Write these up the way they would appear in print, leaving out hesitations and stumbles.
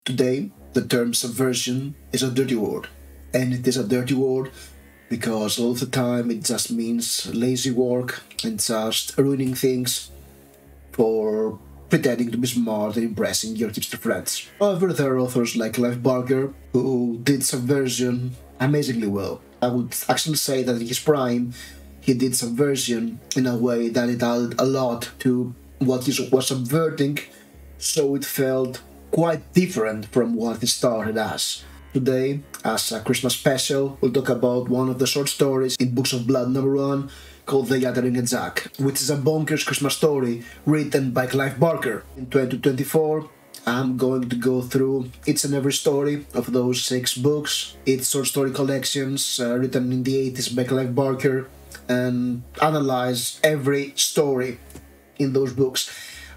Today, the term subversion is a dirty word. And it is a dirty word because all of the time it just means lazy work and just ruining things for pretending to be smart and impressing your hipster friends. However, there are authors like Clive Barker who did subversion amazingly well. I would actually say that in his prime, he did subversion in a way that it added a lot to what he was subverting, so it felt quite different from what it started as. Today, as a Christmas special, we'll talk about one of the short stories in Books of Blood #1 called Yattering and Jack, which is a bonkers Christmas story written by Clive Barker. In 2024, I'm going to go through each and every story of those 6 books, its short story collections written in the 80s by Clive Barker, and analyze every story in those books.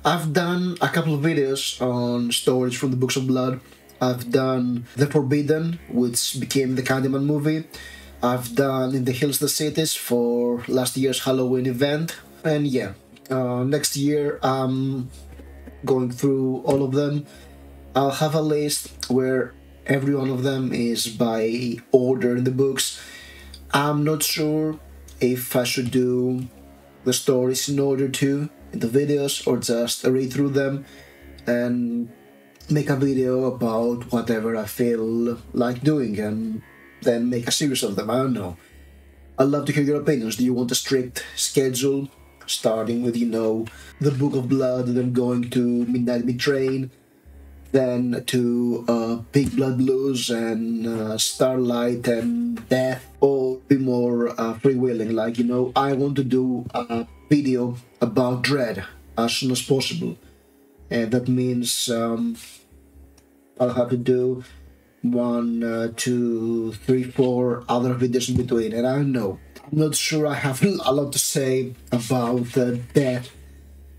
I've done a couple of videos on stories from the Books of Blood. I've done The Forbidden, which became the Candyman movie. I've done In the Hills, the Cities for last year's Halloween event. And yeah, next year I'm going through all of them. I'll have a list where every one of them is by order in the books. I'm not sure if I should do the stories in order to in the videos or just read through them and make a video about whatever I feel like doing and then make a series of them. I don't know. I'd love to hear your opinions. Do you want a strict schedule starting with, the Book of Blood, then going to Midnight Mid-Train, then to Big Blood Blues and Starlight and Death, or be more freewheeling, like, I want to do a video about Dread as soon as possible. And that means I'll have to do 1, 2, 3, 4 other videos in between, and I don't know. I'm not sure I have a lot to say about Death,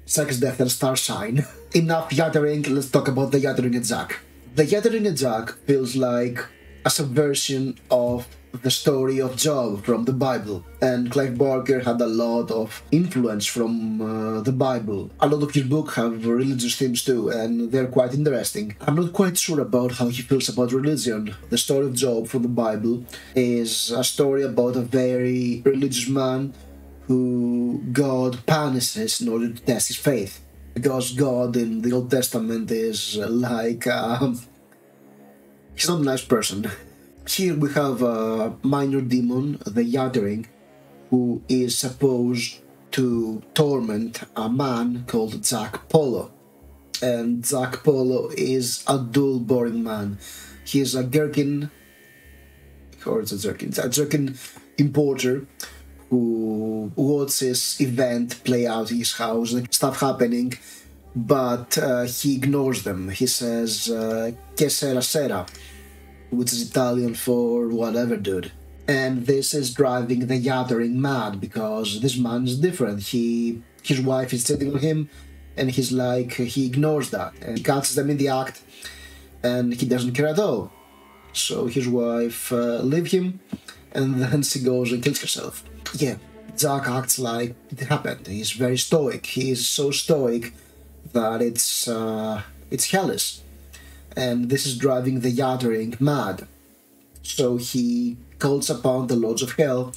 Sex, Death, and Star Sign. Enough yattering, let's talk about the Yattering and Jack. The Yattering and Jack feels like a subversion of the story of Job from the Bible, and Clive Barker had a lot of influence from the Bible. A lot of his books have religious themes too, and they're quite interesting. I'm not quite sure about how he feels about religion. The story of Job from the Bible is a story about a very religious man who God punishes in order to test his faith. Because God in the Old Testament is like he's not a nice person. Here we have a minor demon, the Yattering, who is supposed to torment a man called Jack Polo. And Jack Polo is a dull, boring man. He's a gherkin, or it's a gherkin importer who watches event play out in his house and stuff happening, but he ignores them. He says, "Que sera sera," which is Italian for whatever, dude. And this is driving the Yattering mad because this man is different. His wife is cheating on him, and he ignores that, and he catches them in the act, and he doesn't care at all. So his wife leaves him, and then she goes and kills herself. Yeah, Jack acts like it happened. He's very stoic. He is so stoic that it's hellish. And this is driving the Yattering mad. So he calls upon the Lords of Hell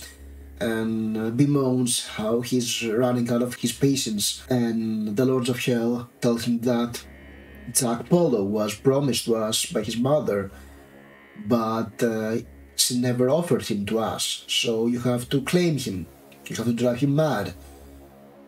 and bemoans how he's running out of his patience. And the Lords of Hell tell him that Jack Polo was promised to us by his mother, but she never offered him to us. So you have to claim him. You have to drive him mad.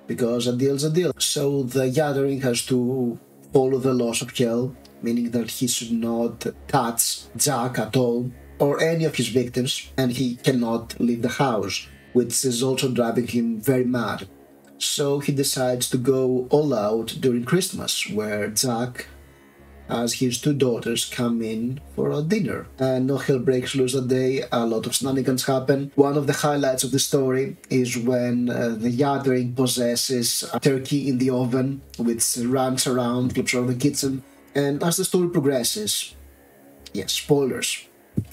Because a deal's a deal. So the Yattering has to follow the laws of Hell, meaning that he should not touch Jack at all, or any of his victims, and he cannot leave the house, which is also driving him very mad. So he decides to go all out during Christmas, where Jack has his 2 daughters come in for a dinner. And all hell breaks loose that day, a lot of shenanigans happen. One of the highlights of the story is when the Yattering possesses a turkey in the oven, which runs around, flips around the kitchen. And as the story progresses, yes, spoilers,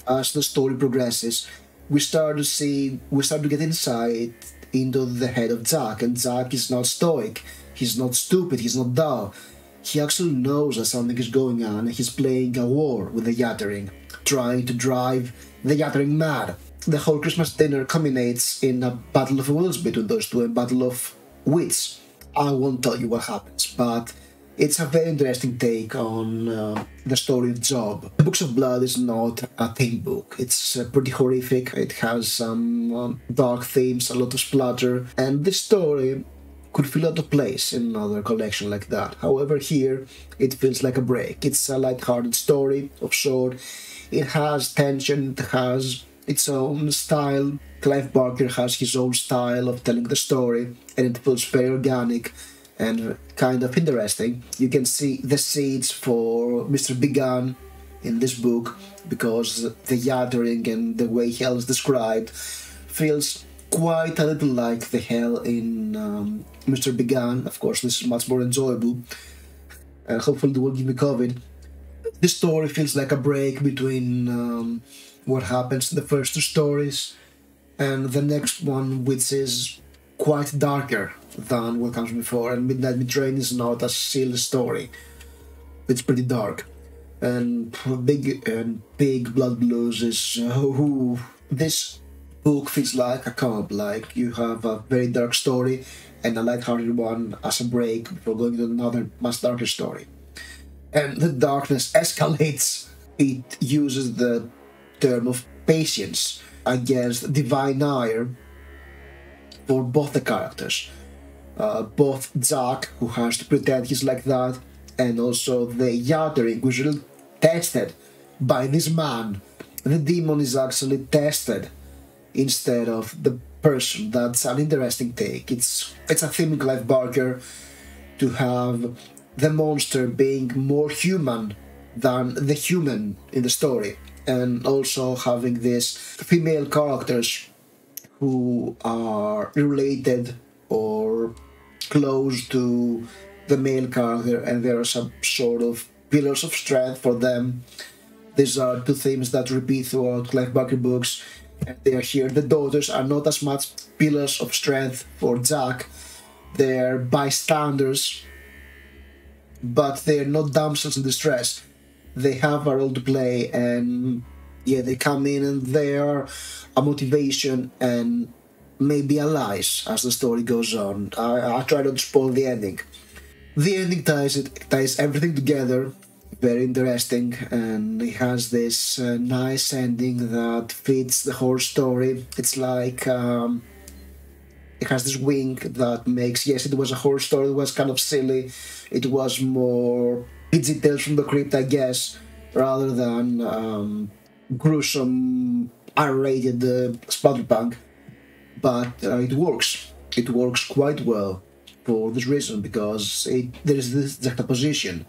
as the story progresses, we start to get insight into the head of Jack, and Jack is not stoic, he's not stupid, he's not dull. He actually knows that something is going on and he's playing a war with the Yattering, trying to drive the Yattering mad. The whole Christmas dinner culminates in a battle of wills between those two, a battle of wits. I won't tell you what happens, but it's a very interesting take on the story of Job. The Books of Blood is not a theme book. It's pretty horrific. It has some dark themes, a lot of splatter, and this story could feel out of place in another collection like that. However, here it feels like a break. It's a light-hearted story of sort. It has tension. It has its own style. Clive Barker has his own style of telling the story, and it feels very organic and kind of interesting. You can see the seeds for Mr. Began in this book, because the Yattering and the way hell is described feels quite a little like the hell in Mr. Began. Of course, this is much more enjoyable, and hopefully it will give me COVID. This story feels like a break between what happens in the first two stories and the next one, which is quite darker than what comes before. And Midnight Midrain is not a silly story. It's pretty dark. And Big Blood Blues is who this book feels like a comp. Like you have a very dark story and a light-hearted one as a break before going to another much darker story. And the darkness escalates. It uses the term of patience against divine ire for both the characters. Both Jack, who has to pretend he's like that, and also the Yattering, who's really tested by this man. The demon is actually tested instead of the person. That's an interesting take. It's a theme in Clive Barker to have the monster being more human than the human in the story, and also having these female characters who are related or close to the male character, and there are some sort of pillars of strength for them. These are two themes that repeat throughout Clive Barker books, and they are here. The daughters are not as much pillars of strength for Jack. They're bystanders, but they're not damsels in distress. They have a role to play, and yeah, they come in and they're a motivation and maybe allies as the story goes on. I try not to spoil the ending. The ending ties everything together, very interesting, and it has this nice ending that fits the whole story. It's like it has this wink that makes, yes, it was a horror story, it was kind of silly, it was more PG Tales from the Crypt, I guess, rather than gruesome R-rated splatterpunk, but it works. It works quite well for this reason, because there is this juxtaposition,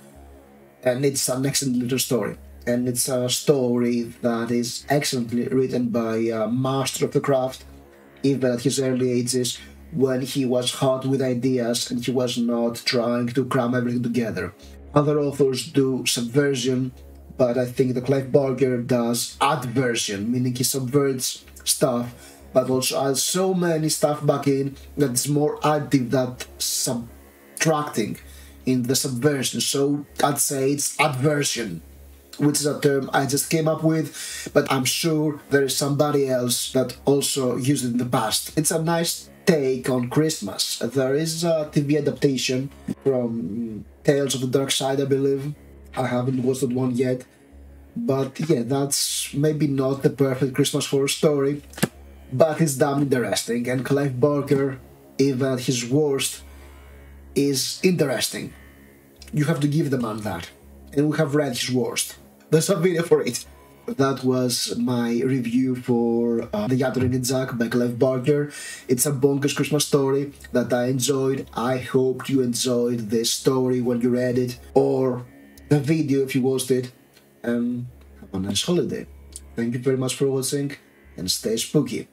and it's an excellent little story. And it's a story that is excellently written by a master of the craft, even at his early ages, when he was hot with ideas and he was not trying to cram everything together. Other authors do subversion, but I think that Clive Barker does adversion, meaning he subverts stuff, but also adds so many stuff back in that it's more additive than subtracting in the subversion. So I'd say it's adversion, which is a term I just came up with, but I'm sure there is somebody else that also used it in the past. It's a nice take on Christmas. There is a TV adaptation from Tales of the Dark Side, I believe. I haven't watched that one yet, but yeah, that's maybe not the perfect Christmas horror story, but it's damn interesting, and Clive Barker, even at his worst, is interesting. You have to give the man that, and we have read his worst. There's a video for it. That was my review for The Yattering and Jack by Clive Barker. It's a bonkers Christmas story that I enjoyed. I hope you enjoyed this story when you read it, or the video if you watched it, and have a nice holiday. Thank you very much for watching, and stay spooky.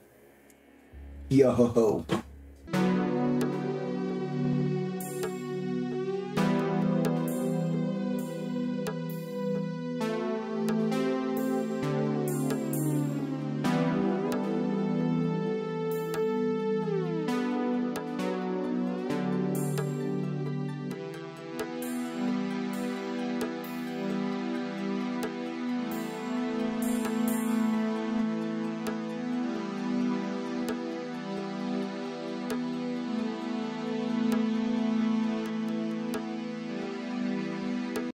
Yo ho ho.